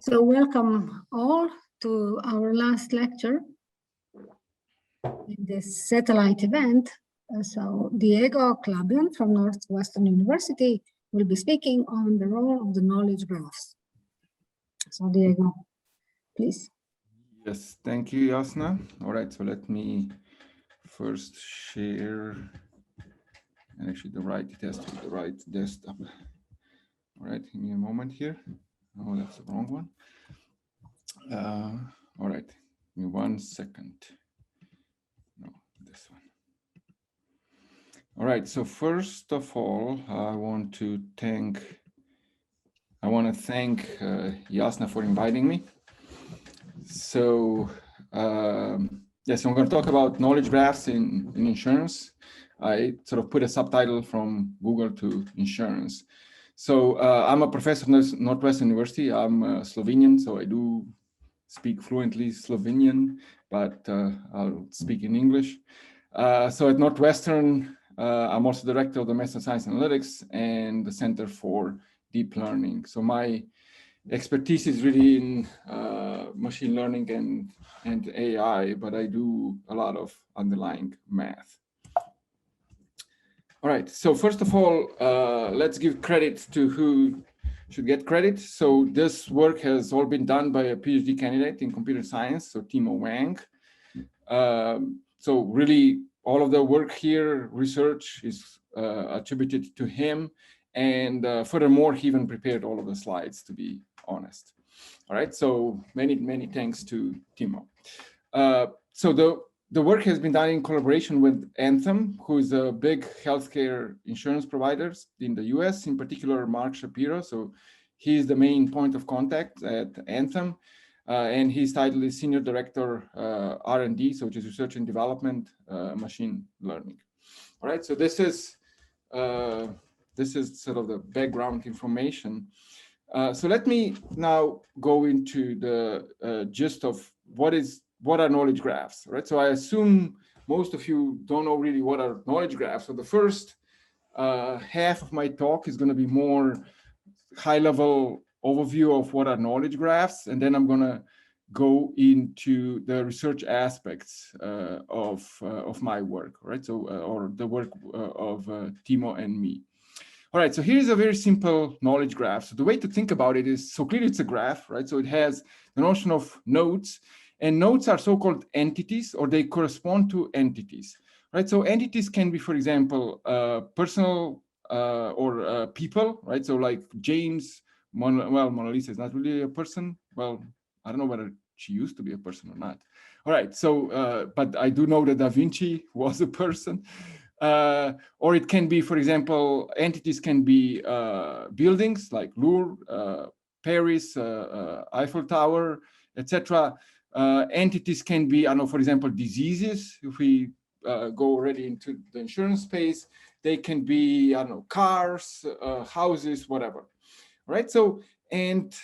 So welcome all to our last lecture in this satellite event. So Diego Klabjan from Northwestern University will be speaking on the role of the knowledge graphs. So Diego, please. Yes, thank you, Jasna. All right, so let me first share, and actually it has to be the right desktop. All right, give me a moment here. Oh, that's the wrong one. All right, give me 1 second. No, this one. All right, so first of all, I want to thank Jasna for inviting me. So, yes, I'm going to talk about knowledge graphs in insurance. I sort of put a subtitle from Google to insurance. So I'm a professor at Northwestern University. I'm Slovenian, so I do speak fluently Slovenian, but I'll speak in English. So at Northwestern, I'm also director of the Master of Science Analytics and the Center for Deep Learning. So my expertise is really in machine learning and AI, but I do a lot of underlying math. All right, so first of all, let's give credit to who should get credit. So this work has all been done by a PhD candidate in computer science, so Timo Wang. So really all of the work here, research, is attributed to him. And furthermore, he even prepared all of the slides, to be honest. All right, so many thanks to Timo. So the work has been done in collaboration with Anthem, who is a big healthcare insurance provider in the US, in particular Mark Shapiro. So he is the main point of contact at Anthem, and his title is Senior Director R&D, so which is Research and Development, Machine Learning. All right, so this is sort of the background information. So let me now go into the gist of what are knowledge graphs, right? So I assume most of you don't know really what are knowledge graphs. So the first half of my talk is going to be more high-level overview of what are knowledge graphs, and then I'm going to go into the research aspects of my work, right? So or the work of Timo and me. All right, so here's a very simple knowledge graph. So the way to think about it is, so clearly it's a graph, right? So it has the notion of nodes, and nodes are so-called entities, or they correspond to entities, right? So entities can be, for example, personal or people, right? So like James, Mona Lisa is not really a person. Well, I don't know whether she used to be a person or not. All right, so, but I do know that Da Vinci was a person. Or it can be, for example, entities can be buildings like Louvre, Paris, Eiffel Tower, etc. Entities can be, I don't know, for example, diseases. If we go already into the insurance space, they can be, I don't know, cars, houses, whatever. Right? So, and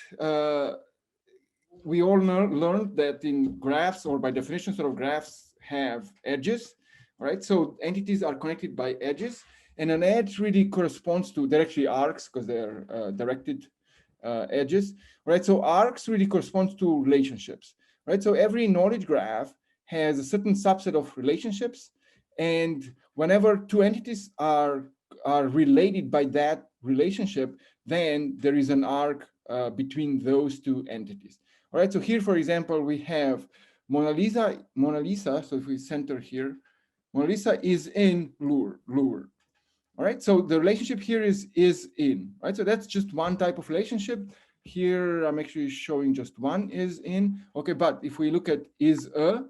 we all learned that in graphs, or by definition, sort of graphs have edges. Right, so entities are connected by edges, and an edge really corresponds to, they're actually arcs because they're directed edges, right? So arcs really corresponds to relationships, right? So every knowledge graph has a certain subset of relationships, and whenever two entities are related by that relationship, then there is an arc between those two entities. All right, so here, for example, we have Mona Lisa. So if we center here, Mona Lisa is in Louvre. All right, so the relationship here is in, right? So that's just one type of relationship. Here, I'm actually showing just one is in. Okay, but if we look at is a, all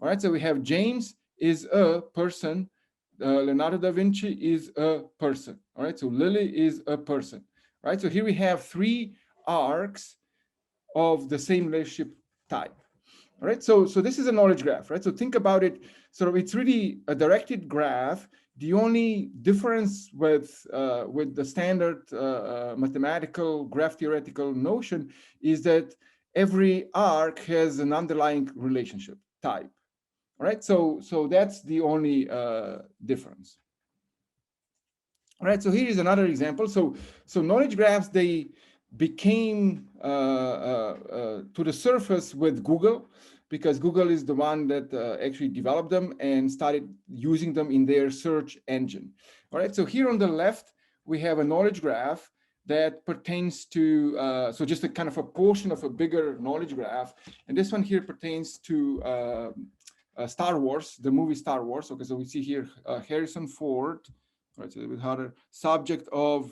right, so we have James is a person, Leonardo da Vinci is a person. All right, so Lily is a person, right? So here we have three arcs of the same relationship type. All right, so this is a knowledge graph, right? So think about it. So it's really a directed graph. The only difference with the standard mathematical graph theoretical notion is that every arc has an underlying relationship type. All right, so that's the only difference. All right, so here is another example. So knowledge graphs, they became to the surface with Google, because Google is the one that actually developed them and started using them in their search engine. All right, so here on the left, we have a knowledge graph that pertains to, so just a kind of a portion of a bigger knowledge graph. And this one here pertains to Star Wars, the movie Star Wars. Okay, so we see here Harrison Ford, right, so a bit harder, subject of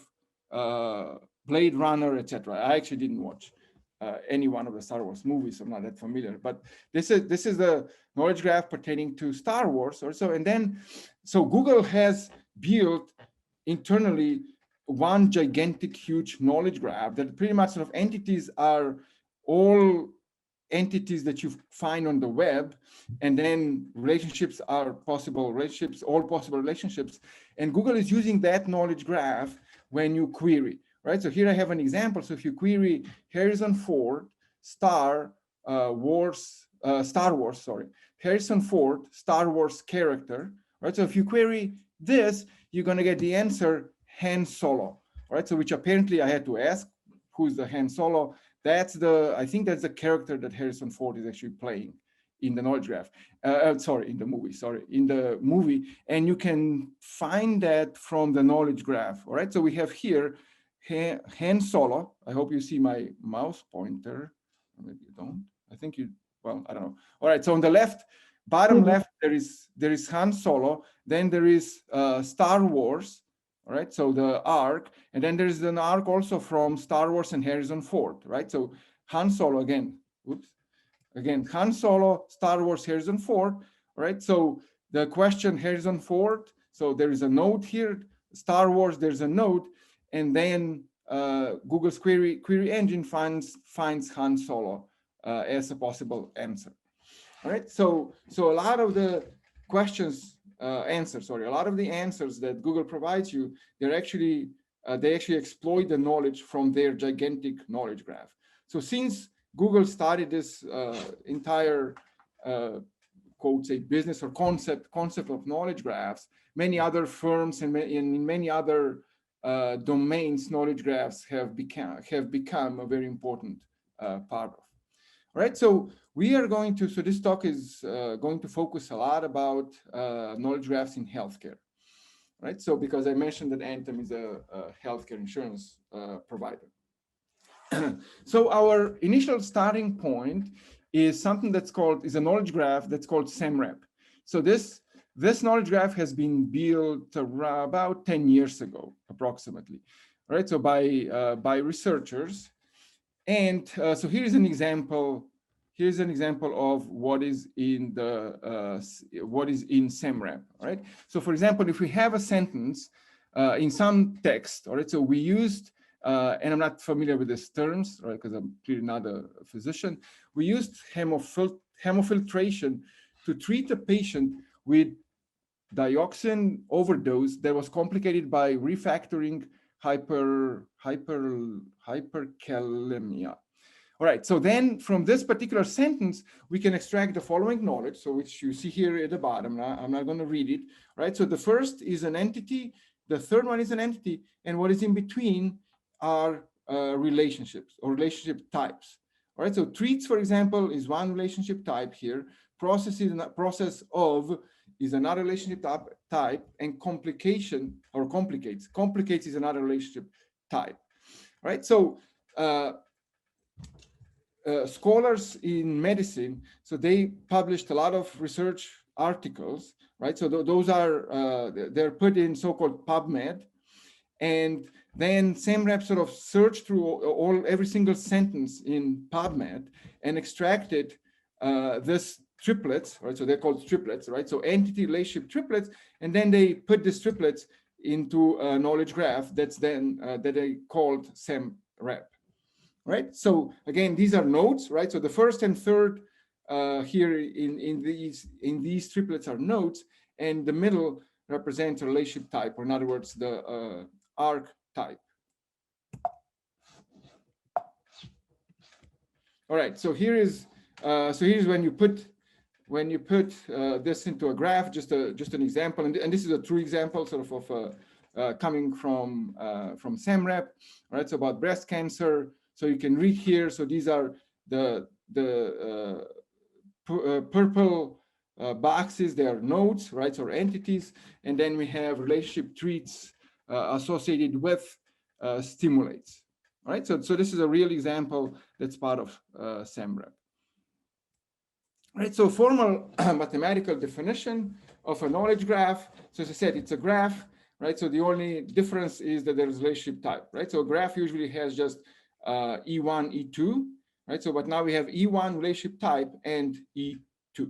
Blade Runner, etc. I actually didn't watch any one of the Star Wars movies, so I'm not that familiar. But this is the knowledge graph pertaining to Star Wars or so. And then, so Google has built internally one gigantic, huge knowledge graph that pretty much sort of entities are all entities that you find on the web, and then relationships are possible relationships, all possible relationships. And Google is using that knowledge graph when you query, right? So here I have an example. So if you query Harrison Ford, Star Wars, Harrison Ford, Star Wars character, right? So if you query this, you're going to get the answer Han Solo, right? So which apparently I had to ask, who's the Han Solo? That's I think that's the character that Harrison Ford is actually playing in the knowledge graph. In the movie. And you can find that from the knowledge graph, all right? So we have here Han Solo. I hope you see my mouse pointer. Maybe you don't. I think you, well, I don't know. All right, so on the left, bottom left, there is Han Solo. Then there is Star Wars, all right, so the arc, and then there's an arc also from Star Wars and Harrison Ford, right? So Han Solo again, Han Solo, Star Wars, Harrison Ford, right? So the question Harrison Ford, so there is a node here, Star Wars, there's a node, and then Google's query engine finds Han Solo as a possible answer, all right? So a lot of the questions, a lot of the answers that Google provides you, they actually exploit the knowledge from their gigantic knowledge graph. So since Google started this entire quote, say, business or concept of knowledge graphs, many other firms and in many other domains, knowledge graphs have become a very important part of. All right, so we are going to, so this talk is going to focus a lot about knowledge graphs in healthcare, right? So because I mentioned that Anthem is a healthcare insurance provider. So our initial starting point is something is a knowledge graph that's called semrep. So this knowledge graph has been built about 10 years ago, approximately, right? So by researchers. And so here is an example. Here's an example of what is in semrep, right? So for example, if we have a sentence in some text, all right, so we used, and I'm not familiar with these terms, right, because I'm clearly not a physician, we used hemofiltration to treat a patient with dioxin overdose that was complicated by refactoring hyperkalemia. All right, so then from this particular sentence, we can extract the following knowledge, so which you see here at the bottom. I'm not going to read it, right? So the first is an entity, the third one is an entity, and what is in between are relationships or relationship types. All right, so treats, for example, is one relationship type here. Process of is another relationship type, and complication or complicates is another relationship type, right? So scholars in medicine, so they published a lot of research articles, right? So those are, they're put in so-called PubMed, and then semrep sort of searched through every single sentence in PubMed and extracted this triplets, right? So they're called triplets, right? So entity relationship triplets, and then they put these triplets into a knowledge graph that's then that they called semrep, right? So again, these are nodes, right? So the first and third here in these triplets are nodes, and the middle represents a relationship type, or in other words, the arc type. All right, so here's when you put this into a graph, just an example, and this is a true example sort of coming from semrep, right? So about breast cancer. So you can read here. So these are the purple boxes. They are nodes, right, or entities, and then we have relationship treats associated with stimulates. All right, so this is a real example that's part of semrep. Right, so formal mathematical definition of a knowledge graph. So as I said, it's a graph, right? So the only difference is that there's relationship type, right? So a graph usually has just E1, E2, right? So but now we have E1 relationship type and E2, all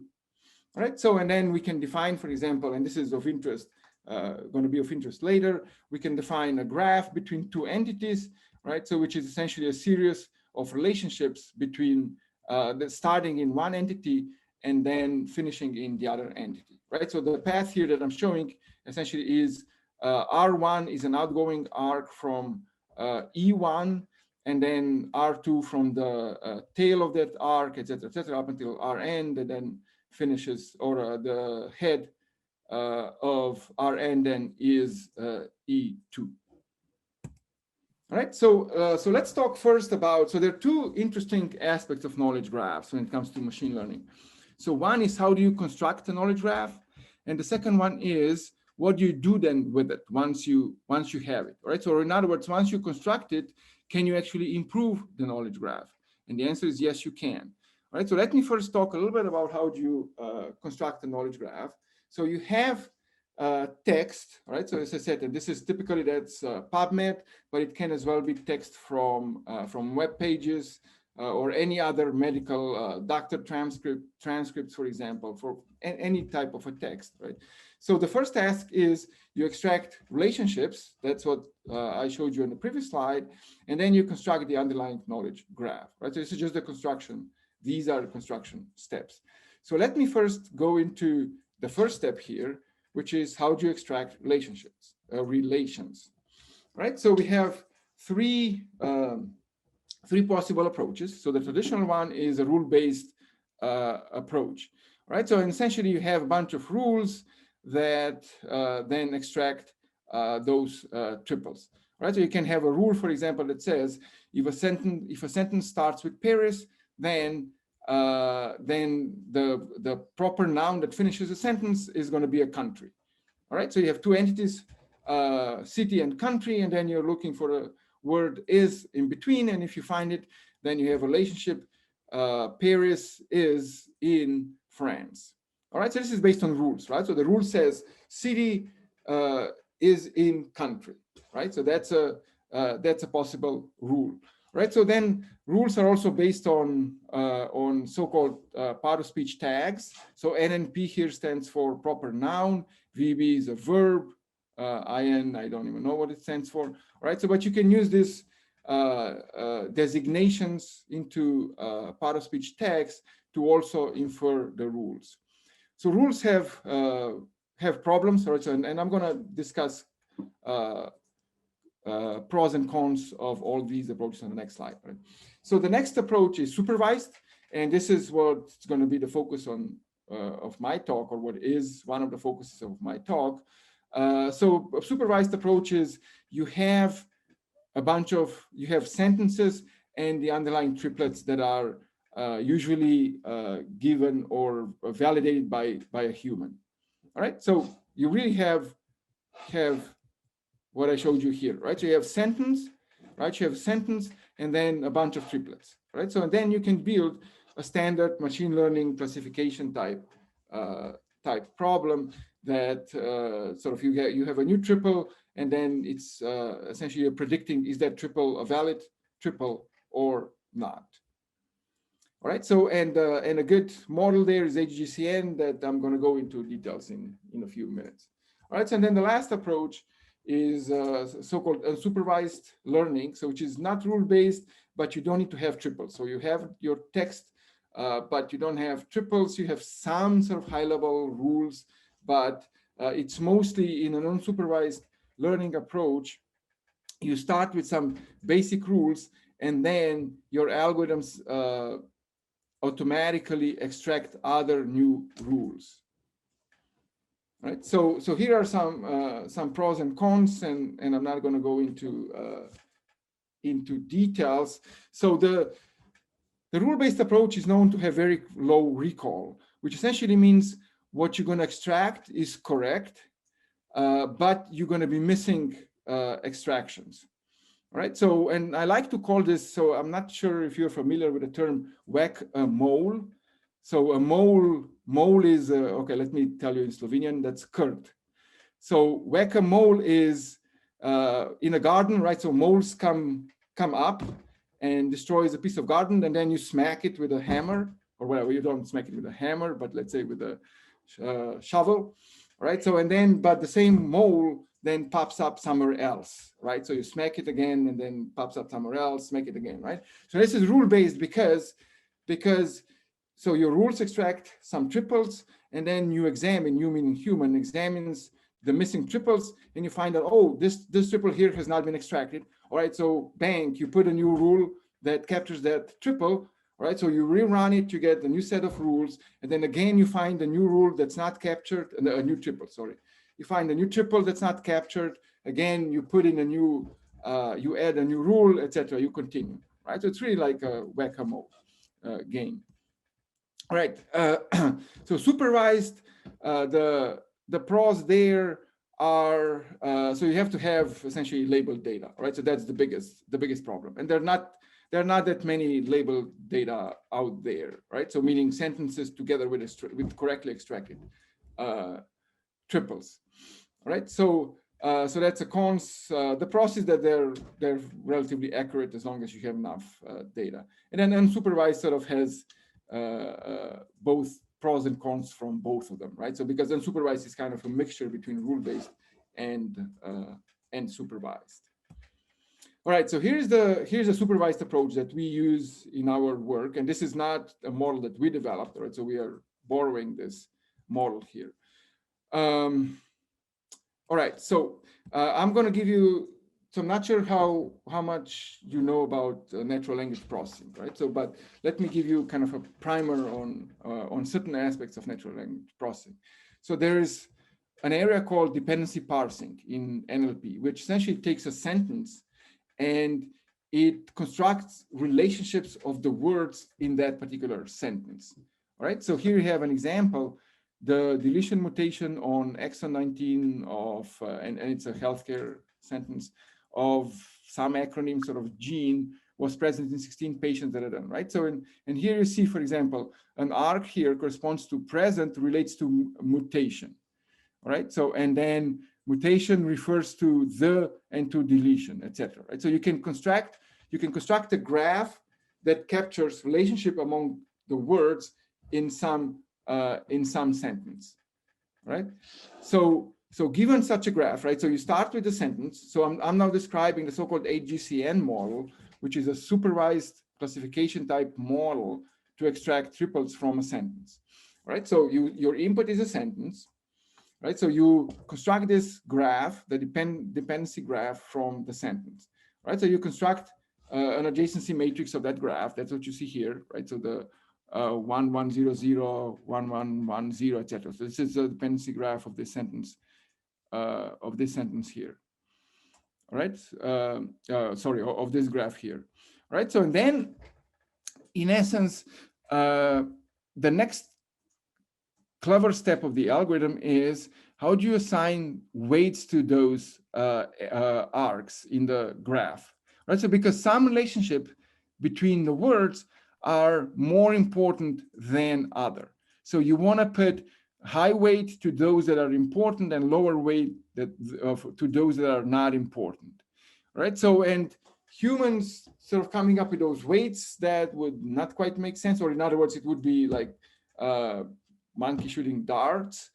right? So and then we can define, for example, and this is of interest, going to be of interest later, we can define a graph between two entities, right? So which is essentially a series of relationships between starting in one entity and then finishing in the other entity, right? So the path here that I'm showing essentially is R1 is an outgoing arc from E1, and then R2 from the tail of that arc, et cetera, up until Rn, that then finishes, or the head of Rn then is E2. All right, so let's talk first about, so there are two interesting aspects of knowledge graphs when it comes to machine learning. So one is how do you construct a knowledge graph? And the second one is what do you do then with it once you have it, all right? So in other words, once you construct it, can you actually improve the knowledge graph? And the answer is yes, you can. All right, so let me first talk a little bit about how do you construct a knowledge graph. So you have text, right? So as I said, and this is typically that's PubMed, but it can as well be text from web pages or any other medical doctor transcripts, for example, for any type of a text, right? So the first task is you extract relationships. That's what I showed you in the previous slide, and then you construct the underlying knowledge graph, right? So this is just the construction. These are the construction steps. So let me first go into the first step here, which is how do you extract relationships, relations, right? So we have three possible approaches. So the traditional one is a rule-based approach, right? So essentially you have a bunch of rules that then extract those triples, right? So you can have a rule, for example, that says if a sentence starts with Paris, then the proper noun that finishes a sentence is going to be a country. All right, so you have two entities, city and country, and then you're looking for a word is in between, and if you find it, then you have a relationship. Paris is in France. All right, so this is based on rules, right? So the rule says city is in country, right? So that's a possible rule. Right, so then rules are also based on so-called part of speech tags. So NNP here stands for proper noun, VB is a verb, IN, I don't even know what it stands for. All right, so but you can use this designations into part of speech tags to also infer the rules. So rules have problems, right? So, and I'm going to discuss pros and cons of all these approaches on the next slide, right? So the next approach is supervised, and this is what's going to be the focus on of my talk, or what is one of the focuses of my talk. So a supervised approach is you have sentences and the underlying triplets that are usually given or validated by a human. All right, so you really have what I showed you here, right? So you have sentence, right? You have sentence and then a bunch of triplets, right? So then you can build a standard machine learning classification type problem that sort of you have a new triple, and then it's essentially you're predicting, is that triple a valid triple or not? All right, so and a good model there is HGCN that I'm going to go into details in a few minutes. All right, so and then the last approach is so-called unsupervised learning, so which is not rule-based, but you don't need to have triples. So you have your text, but you don't have triples. You have some sort of high-level rules, but it's mostly in an unsupervised learning approach. You start with some basic rules, and then your algorithms automatically extract other new rules. right? So here are some pros and cons, and I'm not going to go into details. So the rule-based approach is known to have very low recall, which essentially means what you're going to extract is correct, but you're going to be missing extractions, right? So, and I like to call this, so I'm not sure if you're familiar with the term whack-a-mole. So a mole is, okay, let me tell you in Slovenian, that's krt. So whack-a-mole is in a garden, right? So moles come up and destroys a piece of garden, and then you smack it with a hammer, or whatever. You don't smack it with a hammer, but let's say with a shovel, right? So, and then, but the same mole then pops up somewhere else, right? So you smack it again, and then pops up somewhere else, smack it again, right? So this is rule-based because so your rules extract some triples, and then you examine, you meaning human, examines the missing triples, and you find out, oh, this triple here has not been extracted. All right, so bang, you put a new rule that captures that triple. All right, so you rerun it, you get a new set of rules, and then again you find a new rule that's not captured, a new triple, sorry. You find a new triple that's not captured. Again, you put in a new, you add a new rule, etc. You continue, right? So it's really like a whack-a-mole game. All right, so supervised, the pros there are, so you have to have essentially labeled data, right? So that's the biggest problem, and there are not that many labeled data out there, right? So meaning sentences together with correctly extracted triples, right? So so that's a cons. The pros is that they're relatively accurate as long as you have enough data, and then unsupervised sort of has both pros and cons from both of them, right? So because unsupervised is kind of a mixture between rule-based and supervised. All right, so here's a supervised approach that we use in our work, and this is not a model that we developed, right? So we are borrowing this model here. All right, so I'm going to give you. So I'm not sure how much you know about natural language processing, right? So, but let me give you kind of a primer on certain aspects of natural language processing. So there is an area called dependency parsing in NLP, which essentially takes a sentence and it constructs relationships of the words in that particular sentence. All right. So here you have an example. The deletion mutation on exon 19 of, and it's a healthcare sentence, of some acronym sort of gene was present in 16 patients that are done, right? So, and here you see, for example, an arc here corresponds to present relates to mutation, all right? So, and then mutation refers to the and to deletion, etc. Right? So you can construct a graph that captures relationship among the words in some sentence, right? So given such a graph, right, so you start with the sentence. So I'm now describing the so-called HGCN model, which is a supervised classification type model to extract triples from a sentence, right? So your input is a sentence, right? So you construct this graph, the dependency graph from the sentence, right? So you construct an adjacency matrix of that graph. That's what you see here, right? So the 1, 1, 0, 0, 1, 1, 1, 0, etc. So this is a dependency graph of this sentence here, all right? Sorry, of this graph here, all right? So and then, in essence, the next clever step of the algorithm is how do you assign weights to those arcs in the graph, right? So because some relationship between the words are more important than other. So you want to put high weight to those that are important and lower weight to those that are not important, right? So, and humans sort of coming up with those weights that would not quite make sense, or in other words, it would be like monkey shooting darts.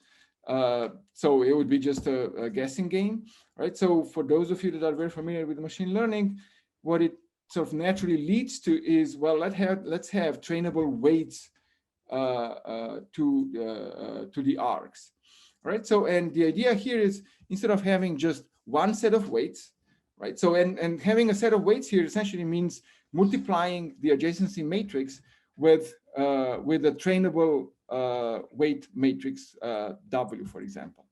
So it would be just a guessing game, right? So for those of you that are very familiar with machine learning, what it sort of naturally leads to is, well, let's have trainable weights to the arcs, right? So, and the idea here is instead of having just one set of weights, right? So, and having a set of weights here essentially means multiplying the adjacency matrix with a trainable weight matrix W, for example,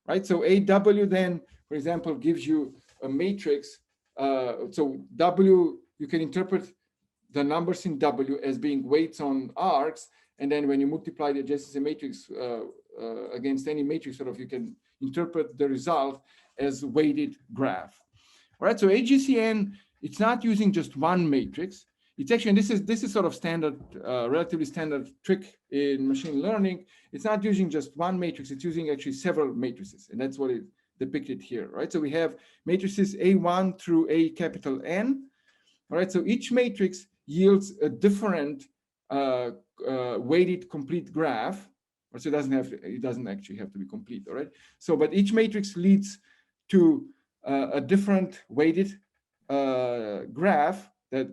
right? So AW then, for example, gives you a matrix. So W, you can interpret the numbers in W as being weights on arcs, and then when you multiply the adjacency matrix against any matrix, sort of, you can interpret the result as weighted graph. All right, so HGCN, it's not using just one matrix. It's actually, and this is sort of standard, relatively standard trick in machine learning. It's not using just one matrix, it's using actually several matrices, and that's what is depicted here, right? So we have matrices A1 through A capital N. All right, so each matrix yields a different weighted complete graph. So it doesn't actually have to be complete, all right? So, but each matrix leads to a different weighted graph that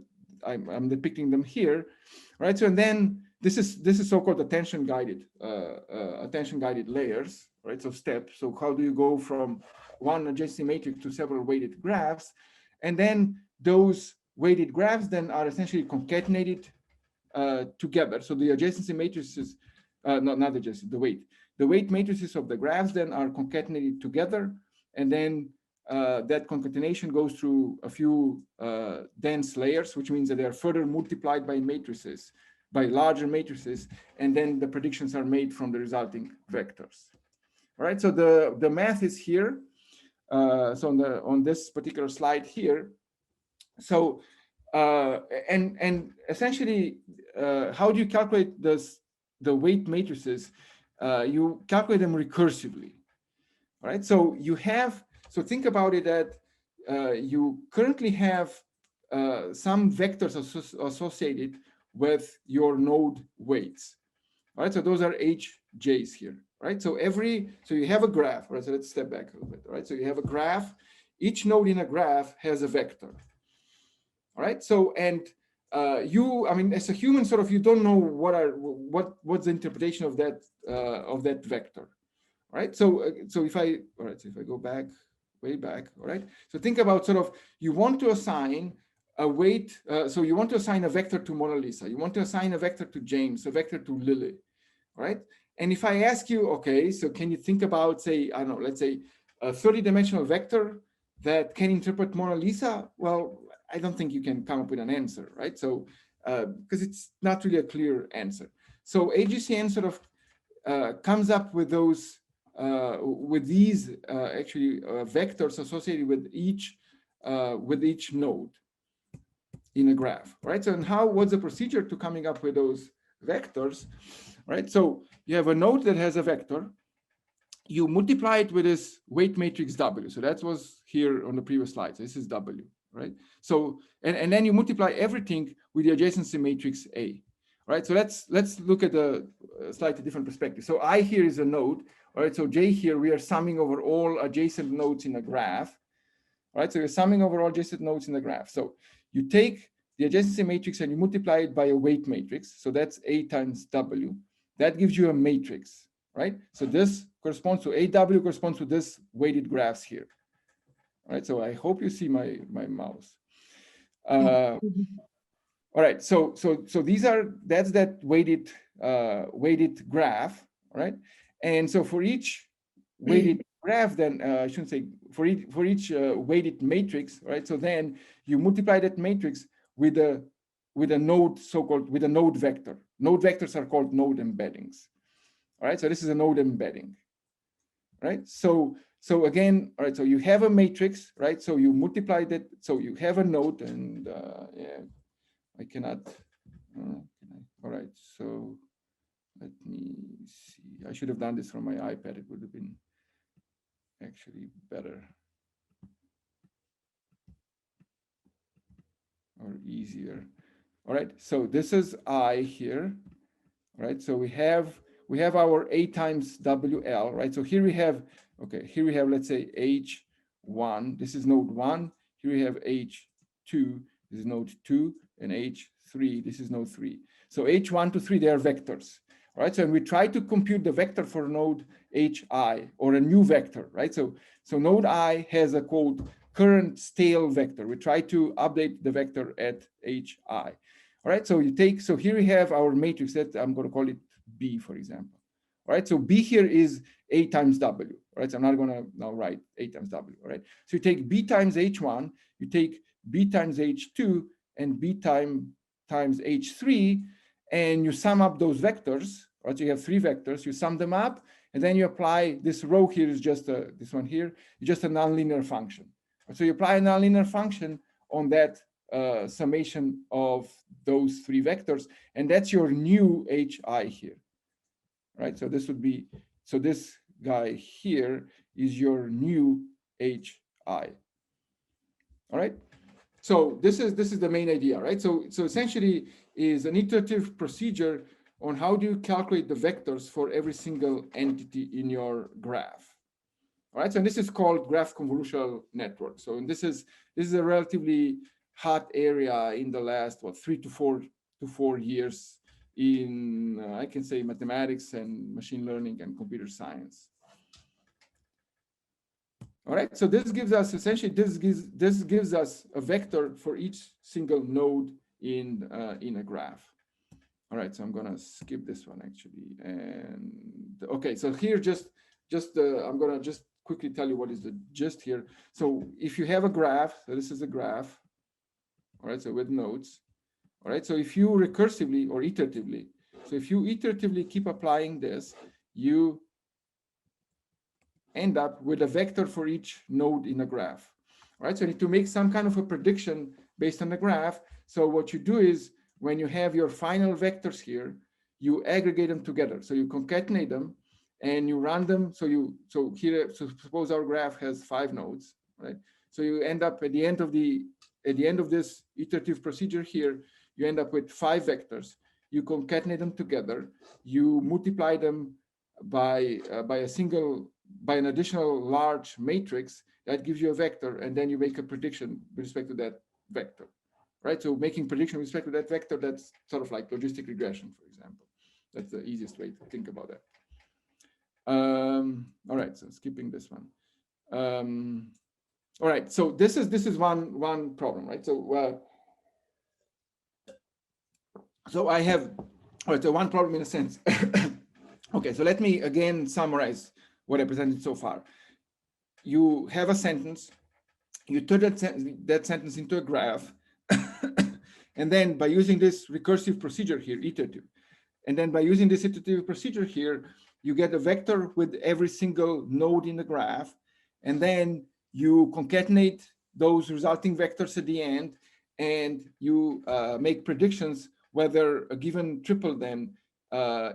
I'm depicting them here, right? So, and then this is so-called attention guided layers, right? So steps. So how do you go from one adjacency matrix to several weighted graphs, and then those weighted graphs then are essentially concatenated together. So the adjacency matrices, not adjacency, the weight matrices of the graphs then are concatenated together, and then that concatenation goes through a few dense layers, which means that they are further multiplied by matrices, by larger matrices, and then the predictions are made from the resulting vectors. All right, so the math is here. So on this particular slide here. So and essentially, how do you calculate the weight matrices? You calculate them recursively. All right, so so think about it that you currently have some vectors associated with your node weights. All right, so those are HJs here, right? So you have a graph, right? So let's step back a little bit, right? So you have a graph. Each node in a graph has a vector. All right, so and I mean, as a human, sort of, you don't know what's the interpretation of that vector, right? So if I go back, way back, all right. So think about sort of, you want to assign a weight. So you want to assign a vector to Mona Lisa. You want to assign a vector to James, a vector to Lily, right? And if I ask you, okay, so can you think about, say, I don't know, let's say a 30-dimensional vector that can interpret Mona Lisa? Well, I don't think you can come up with an answer, right? So, because it's not really a clear answer. So HGCN sort of comes up with those, with these actually vectors associated with each node in a graph, right? So, and what's the procedure to coming up with those vectors, right? So you have a node that has a vector. You multiply it with this weight matrix W. So that was here on the previous slide. So this is W, right? So, and then you multiply everything with the adjacency matrix A, right? So let's look at a slightly different perspective. So I here is a node, all right? So J here, we are summing over all adjacent nodes in a graph, right? So you're summing over all adjacent nodes in the graph. So you take the adjacency matrix and you multiply it by a weight matrix. So that's A times W. That gives you a matrix, right? So this corresponds to AW, corresponds to this weighted graphs here. All right, so I hope you see my mouse. All right, so that's that weighted graph, right? And so for each weighted graph, then I shouldn't say for each weighted matrix, right? So then you multiply that matrix with a node, so-called with a node vector. Node vectors are called node embeddings. All right, so this is a node embedding, right? So again, all right, so you have a matrix, right? So you multiply that, so you have a node, and yeah, I cannot, all right, so let me see. I should have done this from my iPad. It would have been actually better or easier. All right, so this is I here, right? So we have our A times WL, right? So here we have, okay, here we have, let's say H1, this is node 1. Here we have H2, this is node 2, and H3, this is node 3. So H1 to 3, they are vectors, right? So we try to compute the vector for node HI, or a new vector, right? So node I has a quote current stale vector. We try to update the vector at HI. All right, so here we have our matrix that I'm going to call it B, for example. All right, so B here is A times W. All right, so I'm not going to now write A times W. All right, so you take B times H1, you take B times H2, and B times H3, and you sum up those vectors. Right, so you have 3 vectors, you sum them up, and then you apply this row here is just this one here, is just a nonlinear function. So you apply a nonlinear function on that summation of those 3 vectors, and that's your new HI here. Right, so this would be, so this guy here is your new HI. All right, so this is the main idea, right? So essentially is an iterative procedure on how do you calculate the vectors for every single entity in your graph. All right, so this is called graph convolutional network. So this is a relatively hot area in the last 3 to 4 years in I can say mathematics and machine learning and computer science. All right, so this gives us essentially this gives us a vector for each single node in a graph. All right, so I'm gonna skip this one actually, and okay, so here I'm gonna just quickly tell you what is the gist here. So if you have a graph, so this is a graph, all right, so with nodes, all right, so if you recursively or iteratively, so if you iteratively keep applying this, you end up with a vector for each node in a graph. All right, so you need to make some kind of a prediction based on the graph. So what you do is when you have your final vectors here, you aggregate them together. So you concatenate them and you run them. So here, so suppose our graph has 5 nodes, right? So you end up at the end of this iterative procedure here, you end up with 5 vectors. You concatenate them together. You multiply them by an additional large matrix that gives you a vector, and then you make a prediction with respect to that vector, right? So making prediction with respect to that vector, that's sort of like logistic regression, for example. That's the easiest way to think about that. All right, so skipping this one. All right, so this is one problem, right? So I have, all right, so one problem in a sense. Okay, so let me again summarize what I presented so far. You have a sentence, you turn that sentence into a graph, and then by using this recursive procedure here, iterative, and then by using this iterative procedure here, you get a vector with every single node in the graph, and then you concatenate those resulting vectors at the end, and you make predictions whether a given triple then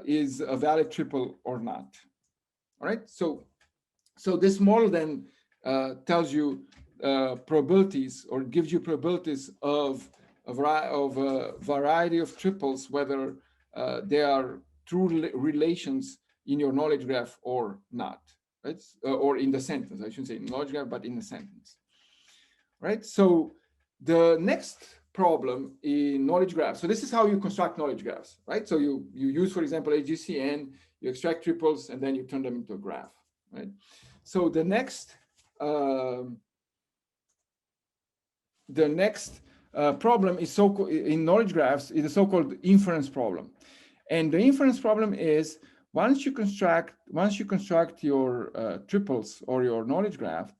is a valid triple or not. All right, so this model then tells you probabilities, or gives you probabilities of a variety of triples, whether they are true relations in your knowledge graph or not, right? Or in the sentence, I shouldn't say knowledge graph, but in the sentence, right? So the next problem in knowledge graphs, so this is how you construct knowledge graphs, right? So you use, for example, HGCN, you extract triples, and then you turn them into a graph, right? So the next problem is in knowledge graphs is the so-called inference problem. And the inference problem is once you construct your triples or your knowledge graph,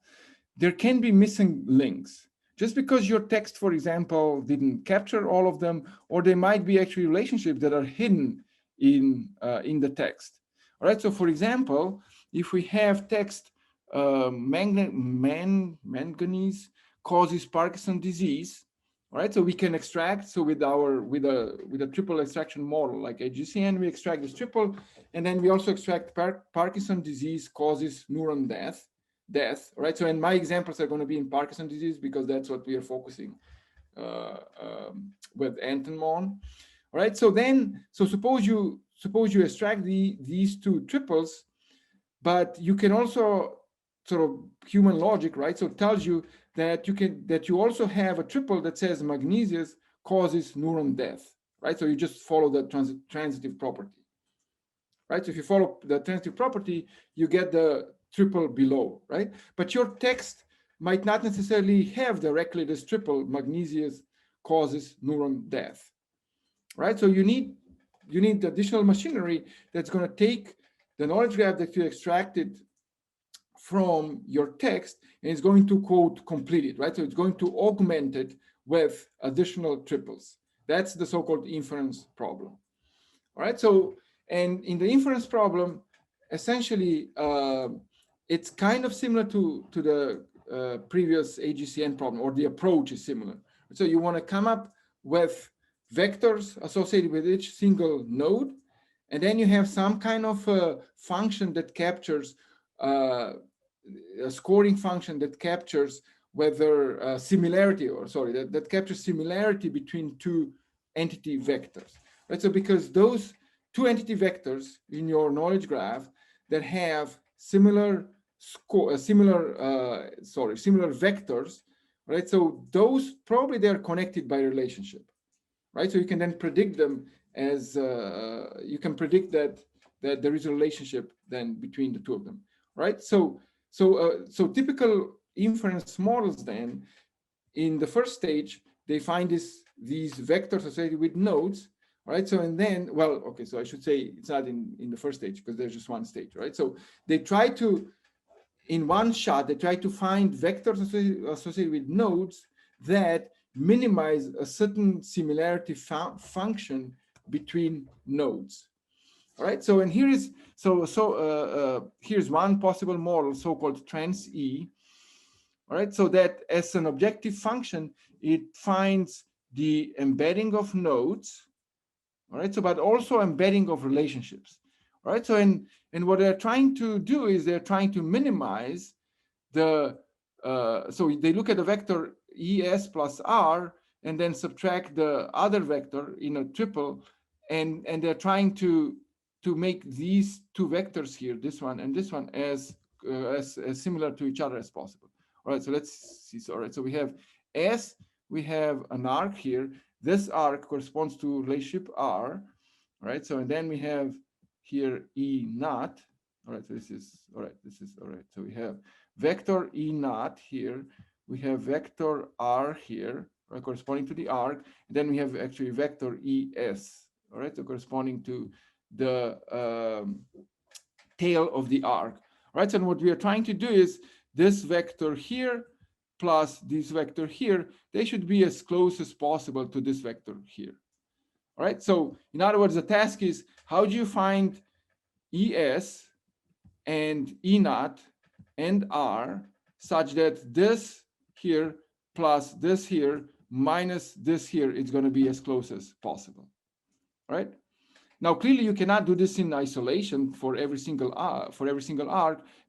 there can be missing links. Just because your text, for example, didn't capture all of them, or there might be actually relationships that are hidden in the text. All right. So, for example, if we have text manganese causes Parkinson's disease, all right, so we can extract. So with a triple extraction model like HGCN, we extract this triple, and then we also extract Parkinson's disease causes neuron death. Right. So, and my examples are going to be in Parkinson's disease because that's what we are focusing with Anton on. All right. So suppose you extract these 2 triples, but you can also sort of human logic, right? So it tells you that you also have a triple that says magnesium causes neuron death, right? So you just follow the transitive property, right? So if you follow the transitive property, you get the triple below, right? But your text might not necessarily have directly this triple magnesium causes neuron death, right? So you need additional machinery that's going to take the knowledge graph that you extracted from your text, and it's going to quote complete it, right? So it's going to augment it with additional triples. That's the so-called inference problem. All right. So, and in the inference problem, essentially, it's kind of similar to the previous HGCN problem, or the approach is similar. So you want to come up with vectors associated with each single node, and then you have some kind of a function that captures a scoring function that captures whether similarity, or sorry, that captures similarity between two entity vectors. Right? So because those two entity vectors in your knowledge graph that have similar vectors, right? So those probably they're connected by relationship, right? So you can then predict them as you can predict that there is a relationship then between the two of them, right? So typical inference models then, in the first stage, they find these vectors associated with nodes, right? So, and then, well, okay, so I should say it's not in the first stage because there's just one stage, right? So they try to, in one shot, they try to find vectors associated with nodes that minimize a certain similarity function between nodes. All right, so and here is here's one possible model, so-called trans E. All right, so that as an objective function, it finds the embedding of nodes. All right, so but also embedding of relationships. All right, so and what they're trying to do is they're trying to minimize the so they look at the vector ES plus R and then subtract the other vector in a triple, and they're trying to make these two vectors here, this one and this one, as similar to each other as possible. All right, so let's see. So, all right, so we have S, we have an arc here. This arc corresponds to relationship R. All right, so and then we have here E naught. All right, so this is all right. This is all right. So we have vector E naught here. We have vector R here, right, corresponding to the arc. And then we have actually vector ES. All right, so corresponding to the tail of the arc. All right, so what we are trying to do is this vector here plus this vector here, they should be as close as possible to this vector here. All right, so in other words, the task is, how do you find ES and E naught and R such that this here plus this here minus this here is going to be as close as possible. All right. Now, clearly, you cannot do this in isolation for every single arc,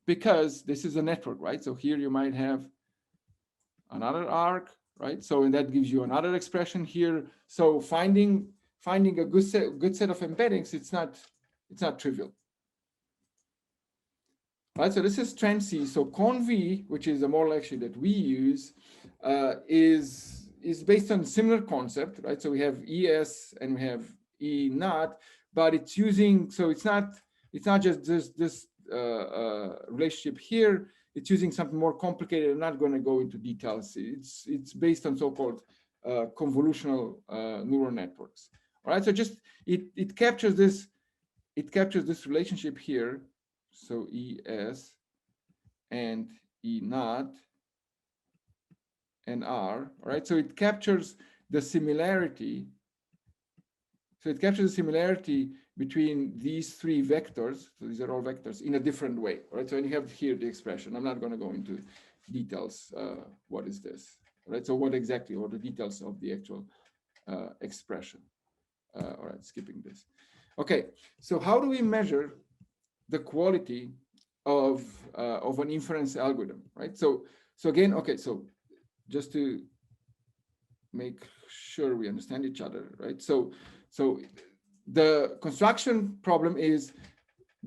because this is a network, right? So here you might have another arc, right? So and that gives you another expression here. So finding a good set of embeddings, it's not trivial. Right, so this is trend C. So conv, which is a model actually that we use, is based on a similar concept, right? So we have ES and we have E naught, but it's using, so it's not just this relationship here. It's using something more complicated. I'm not going to go into details. It's based on so-called convolutional neural networks. All right, so just it captures this relationship here. So ES and E naught and R, all right? So it captures the similarity. So it captures the similarity between these three vectors. So these are all vectors in a different way, all right? So you have here the expression. I'm not going to go into details. What is this, all right? So what exactly, or the details of the actual expression. All right, skipping this. Okay, so how do we measure the quality of an inference algorithm, right? So again, okay, so just to make sure we understand each other, right? So the construction problem is,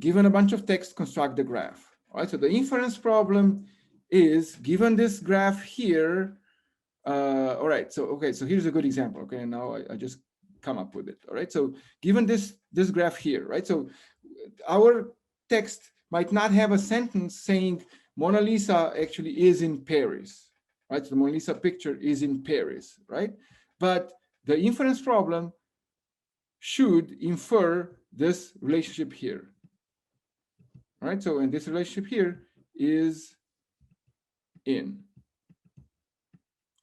given a bunch of text, construct the graph, all right? So the inference problem is, given this graph here, all right, so okay, so here's a good example, okay, and now I just come up with it, all right? So given this graph here, right? So our text might not have a sentence saying Mona Lisa actually is in Paris, right? So the Mona Lisa picture is in Paris, right? But the inference problem should infer this relationship here. All right, so and this relationship here is in.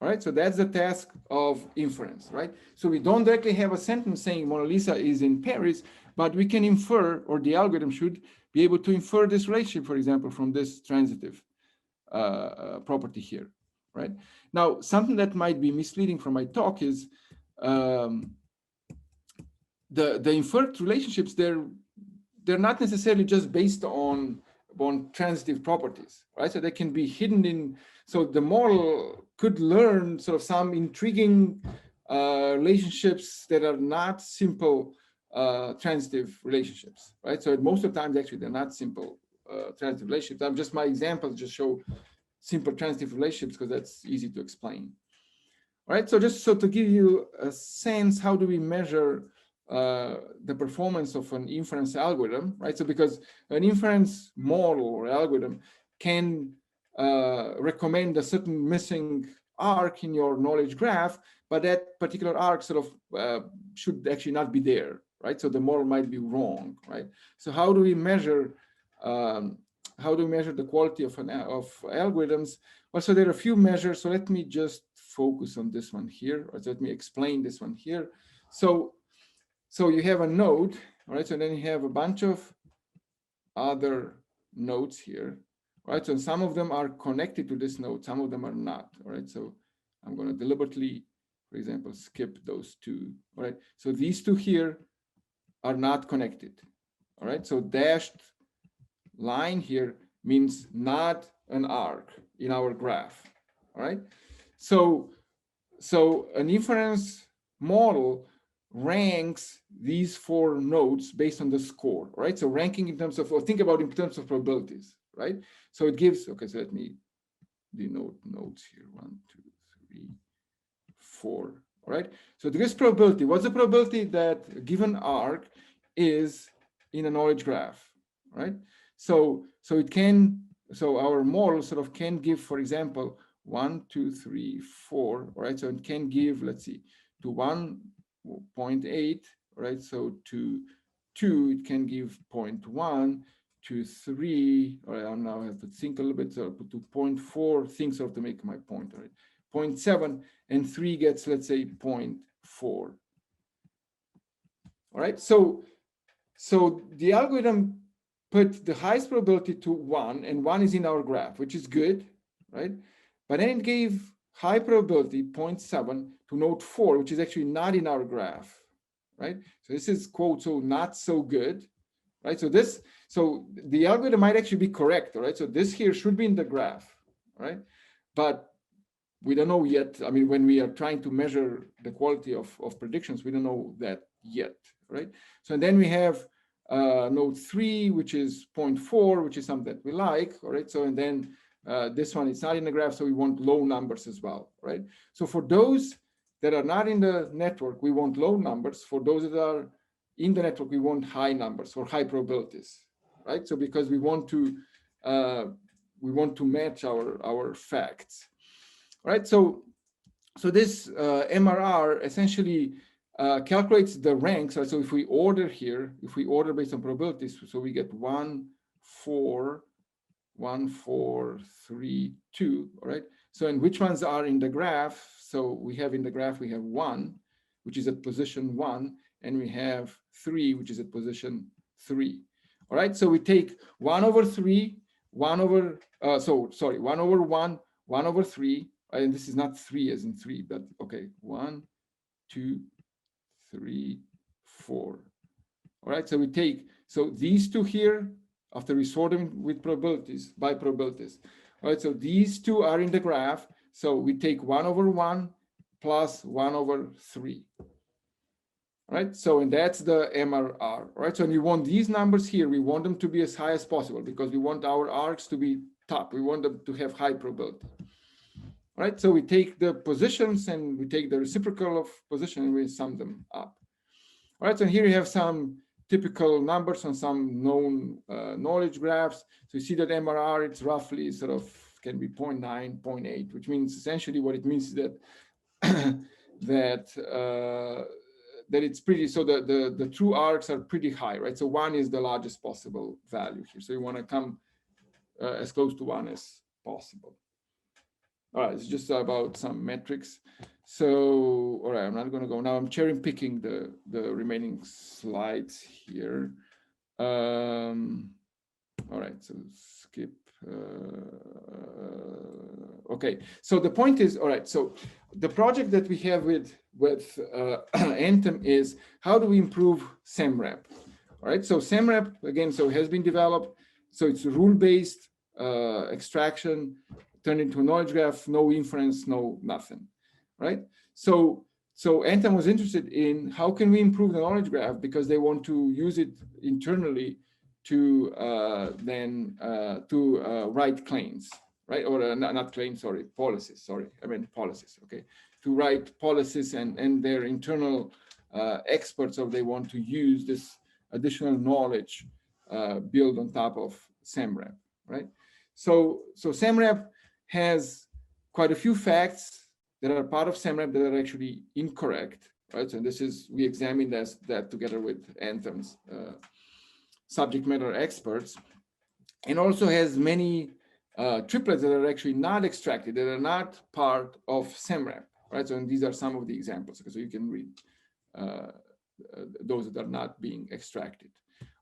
All right, so that's the task of inference, right? So we don't directly have a sentence saying Mona Lisa is in Paris, but we can infer, or the algorithm should be able to infer this relationship, for example, from this transitive property here, right? Now, something that might be misleading from my talk is the inferred relationships, they're not necessarily just based on transitive properties, right? So they can be hidden in, so the model could learn sort of some intriguing relationships that are not simple transitive relationships, right? So most of the times, actually, they're not simple transitive relationships. My examples just show simple transitive relationships because that's easy to explain. All right, so just so to give you a sense, how do we measure the performance of an inference algorithm, right? So because an inference model or algorithm can recommend a certain missing arc in your knowledge graph, but that particular arc sort of should actually not be there, right? So the model might be wrong, right? So how do we measure the quality of algorithms? Well, so there are a few measures. So let me just focus on this one here, or let me explain this one here. So you have a node, right? So then you have a bunch of other nodes here, right? So some of them are connected to this node, some of them are not, all right? So I'm going to deliberately, for example, skip those two, all right? So these two here are not connected, all right? So dashed line here means not an arc in our graph, all right? So an inference model ranks these four nodes based on the score, right? So ranking in terms of, or think about in terms of probabilities, right? So it gives, okay, so let me denote nodes here, 1, 2, 3, 4, all right? So this probability, what's the probability that a given arc is in a knowledge graph, right? So it can, so our model sort of can give, for example, 1, 2, 3, 4, all right? So it can give, let's see, to 1.8, right? So to 2, it can give 0.1, to 3, all right, I now have to think a little bit, so I'll put to 0.4, think sort of to make my point, all right? 0.7, and 3 gets, let's say, 0.4. All right, so the algorithm put the highest probability to 1, and 1 is in our graph, which is good, right? But then it gave high probability, 0.7, to node 4, which is actually not in our graph, right? So this is, quote, so not so good, right? So the algorithm might actually be correct, all right? So this here should be in the graph, right? But we don't know yet. I mean, when we are trying to measure the quality of predictions, we don't know that yet, right? So and then we have node 3, which is 0.4, which is something that we like, all right? So and then this one is not in the graph, so we want low numbers as well, right? So for those that are not in the network, we want low numbers. For those that are in the network, we want high numbers or high probabilities, right? So because we want to match our facts. Right, so this MRR essentially calculates the ranks. Right? So if we order here, if we order based on probabilities, so we get 1, 4, 1, 4, 3, 2. All right. So and which ones are in the graph? So we have in the graph we have 1, which is at position 1, and we have 3, which is at position 3. All right. So we take 1 over 3, 1 over 1 over 1, 1 over 3. And this is not 3 as in 3, but okay, 1, 2, 3, 4. All right, so we take, so these two here, after we sort them with probabilities, by probabilities. All right, so these two are in the graph. So we take 1 over 1 plus 1 over 3. All right, so and that's the MRR. All right, so we want these numbers here, we want them to be as high as possible because we want our arcs to be top. We want them to have high probability. Right, so we take the positions and we take the reciprocal of position and we sum them up. All right, so here you have some typical numbers on some known knowledge graphs. So you see that MRR, it's roughly sort of can be 0.9, 0.8, which means essentially what it means is that that it's pretty, so the true arcs are pretty high, right? So 1 is the largest possible value here. So you want to come as close to 1 as possible. All right, it's just about some metrics. So, all right, I'm not going to go now. I'm cherry picking the remaining slides here. All right, so skip. Okay, so the point is, all right, so the project that we have with Anthem is how do we improve semrep? All right, so semrep, again, so has been developed. So it's rule-based extraction, turned into a knowledge graph, no inference, no nothing, right? So Anthem was interested in how can we improve the knowledge graph, because they want to use it internally to write claims, right? Or not claims, sorry, policies, sorry, I meant policies, okay? To write policies and their internal experts, or they want to use this additional knowledge built on top of semrep, right? So semrep has quite a few facts that are part of semrep that are actually incorrect, right? So this is, we examined that together with Anthem's subject matter experts, and also has many triplets that are actually not extracted, that are not part of semrep, right? So and these are some of the examples, so you can read those that are not being extracted.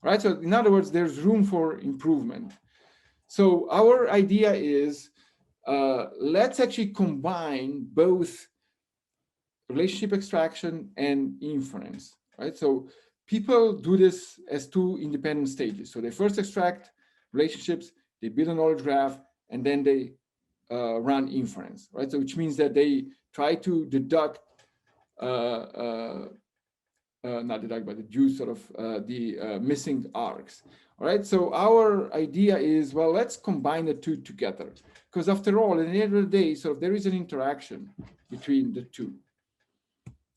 All right, so in other words, there's room for improvement. So our idea is, let's actually combine both relationship extraction and inference, right? So people do this as 2 independent stages. So they first extract relationships, they build a knowledge graph, and then they run inference, right? So which means that they try to deduct, not deduct, but deduce sort of the missing arcs. All right, so our idea is, well, let's combine the 2 together, because after all, at the end of the day, sort of there is an interaction between the 2.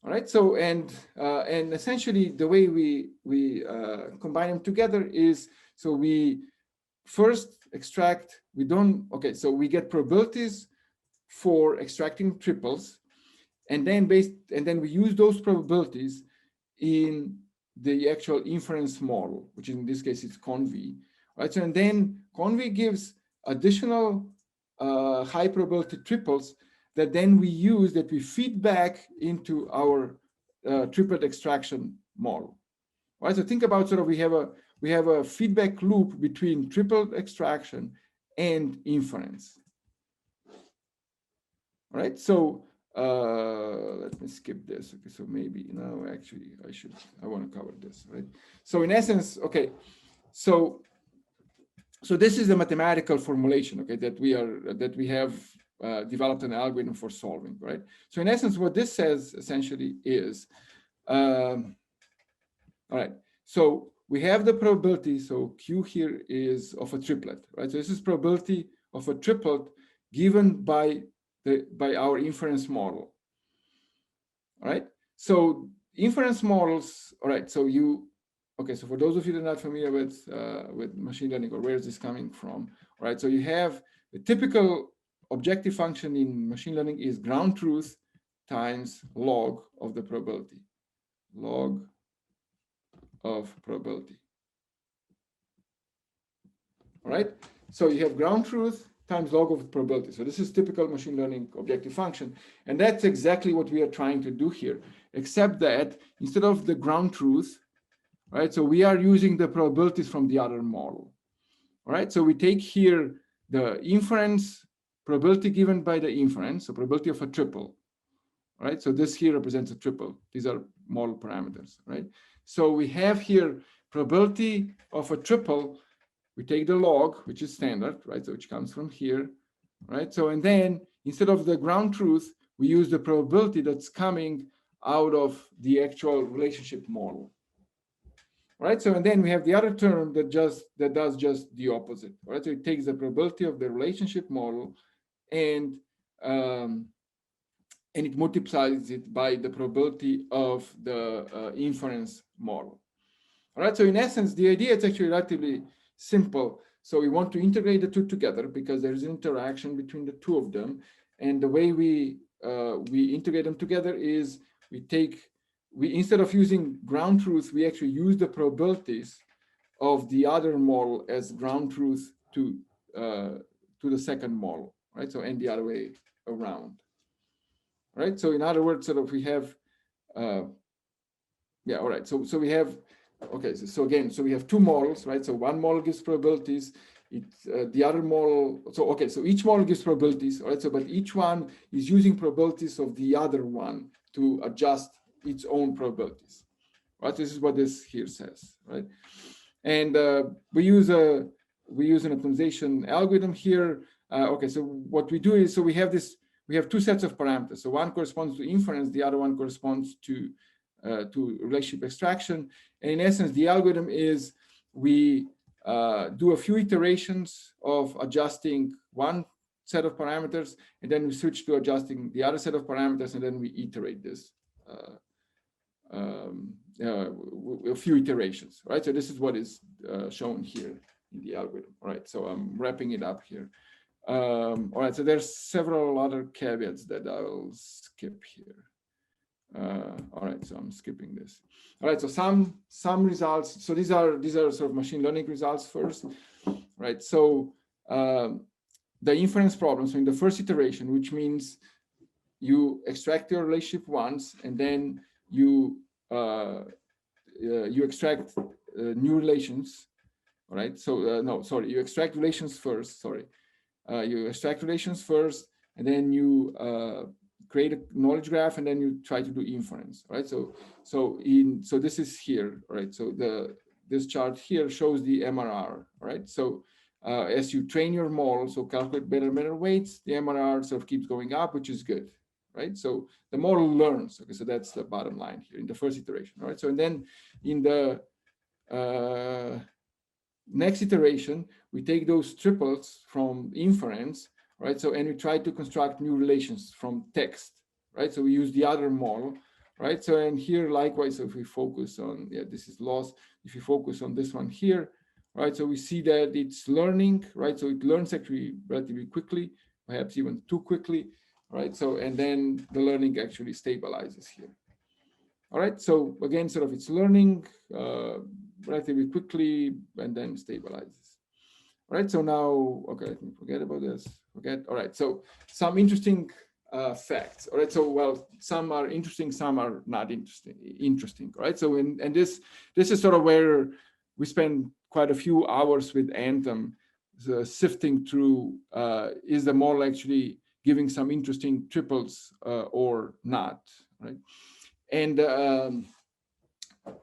All right, so and essentially the way we combine them together is, so we first extract, so we get probabilities for extracting triples, and then we use those probabilities in the actual inference model, which in this case is conv, right? So and then conv gives additional high probability triples that then we use, that we feed back into our triplet extraction model, right? So think about sort of, we have a feedback loop between triplet extraction and inference, right? So let me skip this. Okay, so maybe no, actually I want to cover this, right? So in essence, okay, so this is a mathematical formulation, okay, that we have developed an algorithm for solving, right? So in essence, what this says essentially is, all right, so we have the probability, so Q here is of a triplet, right? So this is probability of a triplet given by our inference model. All right, so inference models, all right, so so for those of you that are not familiar with machine learning, or where is this coming from, all right, so you have the typical objective function in machine learning is ground truth times log of the probability, log of probability. All right, so you have ground truth times log of probability. So this is typical machine learning objective function. And that's exactly what we are trying to do here, except that instead of the ground truth, right, so we are using the probabilities from the other model. All right, so we take here the inference probability given by the inference, so probability of a triple. All right, so this here represents a triple. These are model parameters, right? So we have here probability of a triple. We take the log, which is standard, right? So which comes from here, right? So, and then instead of the ground truth, we use the probability that's coming out of the actual relationship model, right? So, and then we have the other term that does just the opposite, right? So it takes the probability of the relationship model and it multiplies it by the probability of the inference model. All right, so in essence, the idea is actually relatively simple. So we want to integrate the 2 together because there is an interaction between the 2 of them. And the way we integrate them together is we take we, instead of using ground truth, we actually use the probabilities of the other model as ground truth to the second model, right? So, and the other way around, right? So in other words, sort of we have, yeah, all right. So we have, okay. So again, so we have two models, right? So one model gives probabilities. The other model. So okay. So each model gives probabilities, all right? So but each one is using probabilities of the other one to adjust its own probabilities, right? This is what this here says, right? And we use an optimization algorithm here. Okay, so what we do is, so we have two sets of parameters. So one corresponds to inference, the other one corresponds to relationship extraction. And in essence, the algorithm is we do a few iterations of adjusting one set of parameters, and then we switch to adjusting the other set of parameters, and then we iterate this a few iterations, right? So this is what is shown here in the algorithm, all right? So I'm wrapping it up here. All right, so there's several other caveats that I'll skip here. All right, so I'm skipping this. All right, so some results. So these are sort of machine learning results first, right? So the inference problem. So in the first iteration, which means you extract your relationship once, and then you extract new relations. All right. So no, sorry, you extract relations first. Sorry, you extract relations first, and then you create a knowledge graph, and then you try to do inference. Right. So this is here. Right. So this chart here shows the MRR. Right. So as you train your model, so calculate better and better weights, the MRR sort of keeps going up, which is good. Right, so the model learns. Okay, so that's the bottom line here in the first iteration. Right, so and then in the next iteration, we take those triples from inference, right? So and we try to construct new relations from text, right? So we use the other model, right? So and here likewise, so if we focus on, yeah, this is loss. If you focus on this one here, right? So we see that it's learning, right? So it learns actually relatively quickly, perhaps even too quickly. Right, so and then the learning actually stabilizes here. All right, so again, sort of it's learning relatively quickly and then stabilizes. All right, so now, okay, let me forget about this. All right, so some interesting facts. All right, so well, some are interesting, some are not interesting. Right, so and this is sort of where we spend quite a few hours with Anthem, sifting through is the model actually giving some interesting triples or not, right? And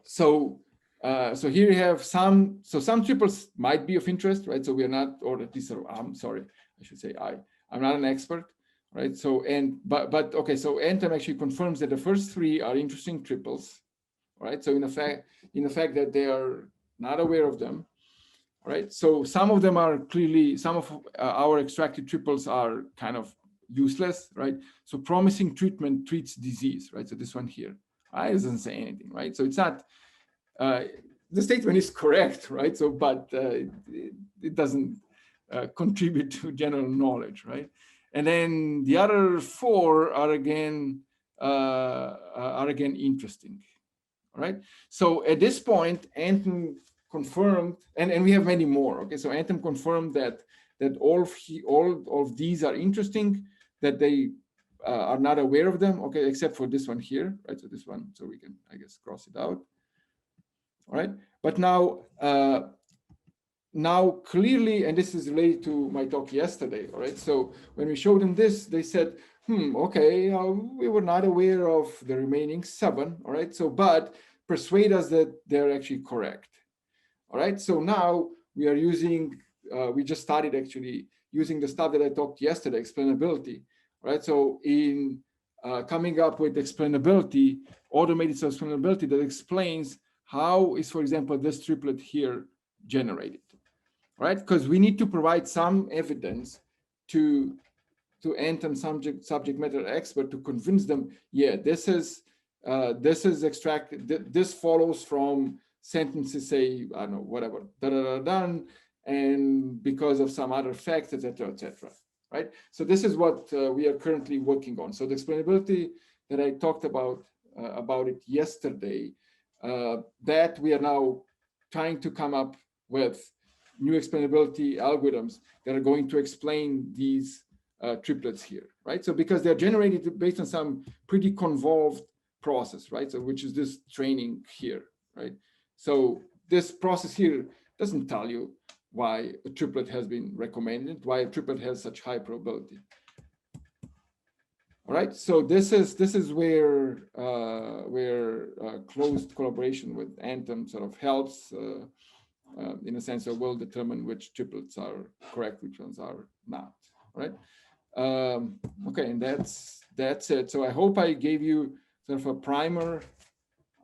so here you have some triples might be of interest, right? So we are not, or at least I'm sorry, I should say I'm not an expert, right? So but okay, so Anthem actually confirms that the first three are interesting triples, right? So in the fact that they are not aware of them. Right, so some of them are clearly, some of our extracted triples are kind of useless, right? So promising treatment treats disease, right? So this one here, it doesn't say anything, right? So it's not, the statement is correct, right? So, but it doesn't contribute to general knowledge, right? And then the other four are again interesting, all right? So at this point, Anthem confirmed, and we have many more. Okay, so Anthem confirmed that all of these are interesting, that they are not aware of them. Okay, except for this one here, right? So this one, so we can, I guess, cross it out. All right, but now clearly, and this is related to my talk yesterday. All right, so when we showed them this, they said, okay, we were not aware of the remaining 7. All right, so but persuade us that they're actually correct. All right, so now we are using, we just started actually using the stuff that I talked yesterday, explainability, right? So in coming up with explainability, automated explainability that explains how is, for example, this triplet here generated, right? Because we need to provide some evidence to Anthem subject matter expert to convince them, yeah, this is extracted, this follows from sentences, say, I don't know, whatever, done, and because of some other facts, etc., right? So this is what we are currently working on. So the explainability that I talked about about it yesterday, that we are now trying to come up with new explainability algorithms that are going to explain these triplets here, right? So because they're generated based on some pretty convolved process, right? So which is this training here, right? So this process here doesn't tell you why a triplet has been recommended, why a triplet has such high probability. All right, so this is where closed collaboration with Anthem sort of helps, in a sense of will determine which triplets are correct, which ones are not. All right. Okay, and that's it. So I hope I gave you sort of a primer.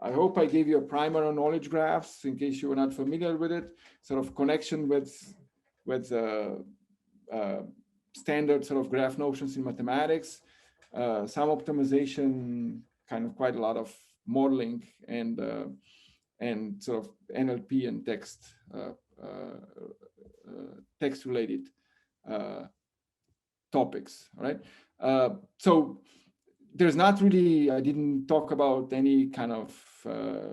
I hope I gave you a primer on knowledge graphs in case you were not familiar with it. Sort of connection with standard sort of graph notions in mathematics, some optimization, kind of quite a lot of modeling, and sort of NLP and text related topics. All right. So there's not really, I didn't talk about any kind of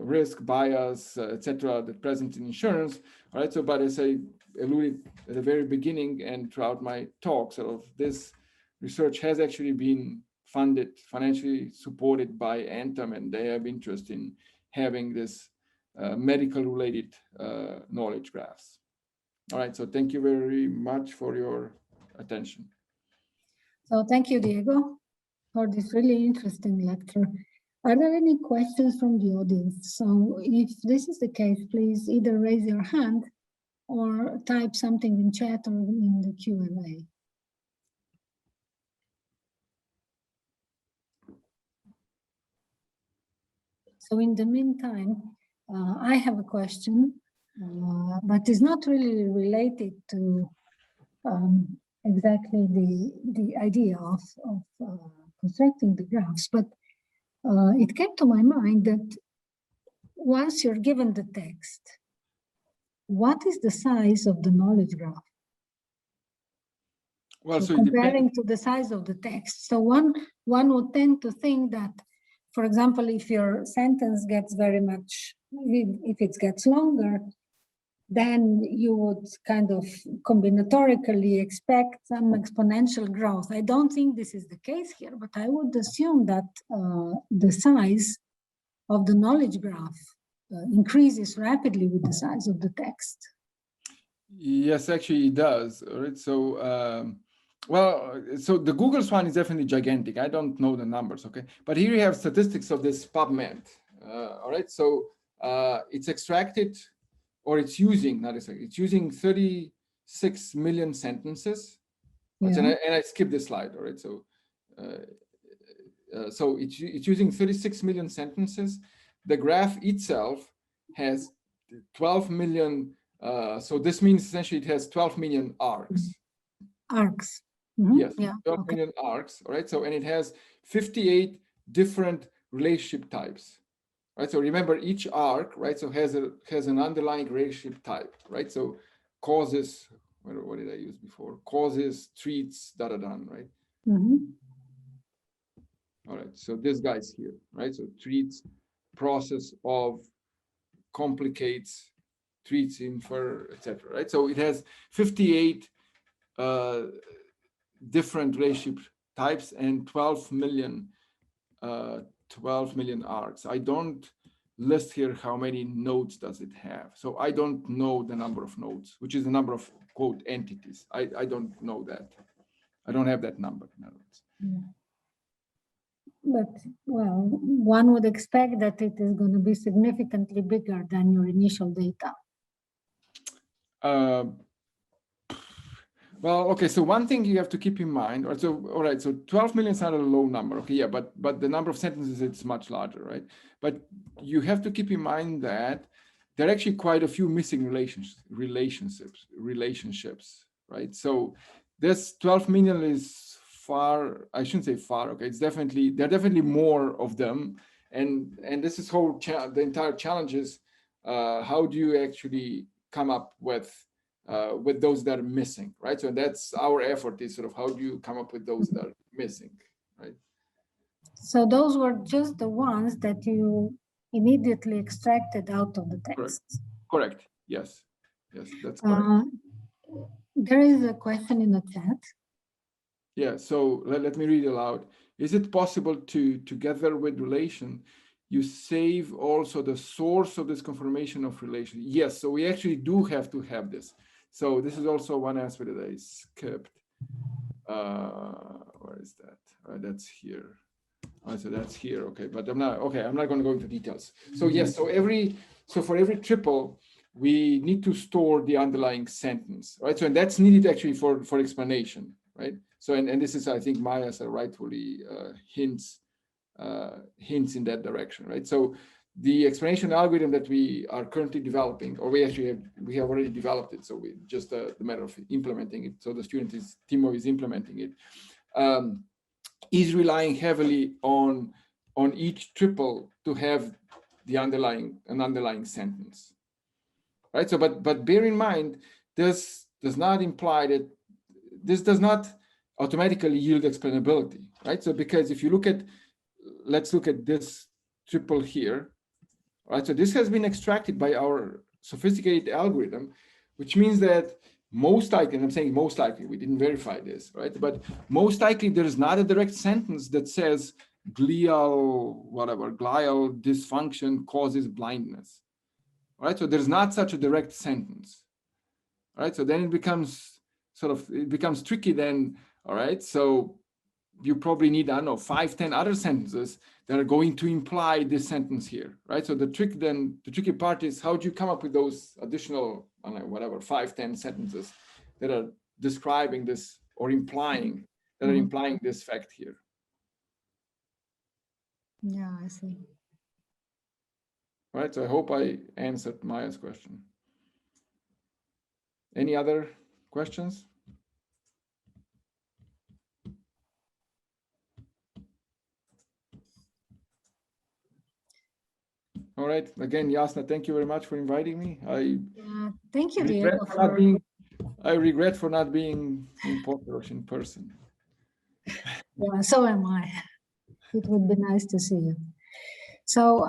risk, bias, etc. that present in insurance. All right. So, but as I alluded at the very beginning and throughout my talk, sort of this research has actually been funded, financially supported by Anthem, and they have interest in having this medical related knowledge graphs. All right. So thank you very much for your attention. So thank you, Diego, for this really interesting lecture. Are there any questions from the audience? So if this is the case, please either raise your hand or type something in chat or in the Q&A. So in the meantime, I have a question, but it's not really related to exactly the idea of constructing the graphs, but it came to my mind that once you're given the text, what is the size of the knowledge graph? Well, so comparing to the size of the text. So one would tend to think that, for example, if your sentence gets very much, if it gets longer, then you would kind of combinatorically expect some exponential growth. I don't think this is the case here, but I would assume that the size of the knowledge graph increases rapidly with the size of the text. Yes, actually it does. All right. So, well, so the Google's one is definitely gigantic. I don't know the numbers, okay? But here you have statistics of this PubMed. All right. So it's extracted, or it's using, not exactly, it's using 36 million sentences. Yeah. And I skipped this slide, all right? So, so it's using 36 million sentences. The graph itself has 12 million, so this means essentially it has 12 million arcs. Arcs. Mm-hmm. Yes, yeah. 12 million arcs, all right? So, and it has 58 different relationship types. Right, so remember each arc, right? So has an underlying relationship type, right? So causes, what did I use before? Causes, treats, right? Mm-hmm. All right, so this guy's here, right? So treats, process of, complicates, treats, infer, etc. Right? So it has 58 different relationship types and 12 million arcs. I don't list here how many nodes does it have. So I don't know the number of nodes, which is the number of quote entities. I don't know that. I don't have that number, in other words. Yeah. But, well, one would expect that it is going to be significantly bigger than your initial data. Well, okay, so one thing you have to keep in mind, or so, all right, so 12 million is not a low number, okay, yeah, but the number of sentences, it's much larger, right? But you have to keep in mind that there are actually quite a few missing relationships, right? So this 12 million is far, I shouldn't say far, okay, it's definitely, there are definitely more of them, and this is whole, the entire challenge is, how do you actually come up with those that are missing, right? So that's our effort, is sort of how do you come up with those that are missing, right? So those were just the ones that you immediately extracted out of the text. Correct. Yes. Yes, that's correct. There is a question in the chat. Yeah, so let me read aloud. Is it possible to, together with relation, you save also the source of this confirmation of relation? Yes, so we actually do have to have this. So this is also one aspect that I skipped. Where is that? That's here. So that's here. Okay, but I'm not going to go into details. So yes, so for every triple, we need to store the underlying sentence, right? So and that's needed actually for explanation, right? So and this is, I think, Maya's rightfully hints in that direction, right? So the explanation algorithm that we are currently developing, or we have already developed it, so we just the matter of implementing it. So the Timo is implementing it. Is relying heavily on each triple to have an underlying sentence, right? So, but bear in mind, this does not imply that this does not automatically yield explainability, right? So, because if you let's look at this triple here, right? So this has been extracted by our sophisticated algorithm, which means that most likely, and I'm saying most likely, we didn't verify this, right? But most likely there is not a direct sentence that says glial dysfunction causes blindness, right? So there's not such a direct sentence, right? So then it becomes tricky then, all right? So you probably need, I don't know, 5, 10 other sentences that are going to imply this sentence here, right? So the tricky part is how do you come up with those additional, I don't know, whatever, 5, 10 sentences that are describing this or implying this fact here. Yeah, I see. All right, so I hope I answered Maya's question. Any other questions? All right. Again, Jasna, thank you very much for inviting me. Thank you, Diego. I regret for not being in Portrush in person. Yeah, so am I. It would be nice to see you. So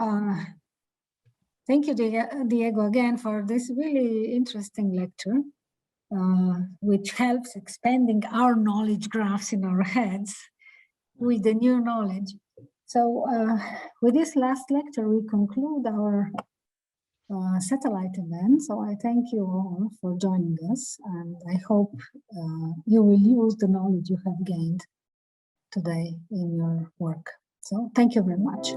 thank you, Diego, again for this really interesting lecture, which helps expanding our knowledge graphs in our heads with the new knowledge. So with this last lecture, we conclude our satellite event. So I thank you all for joining us, and I hope you will use the knowledge you have gained today in your work. So thank you very much.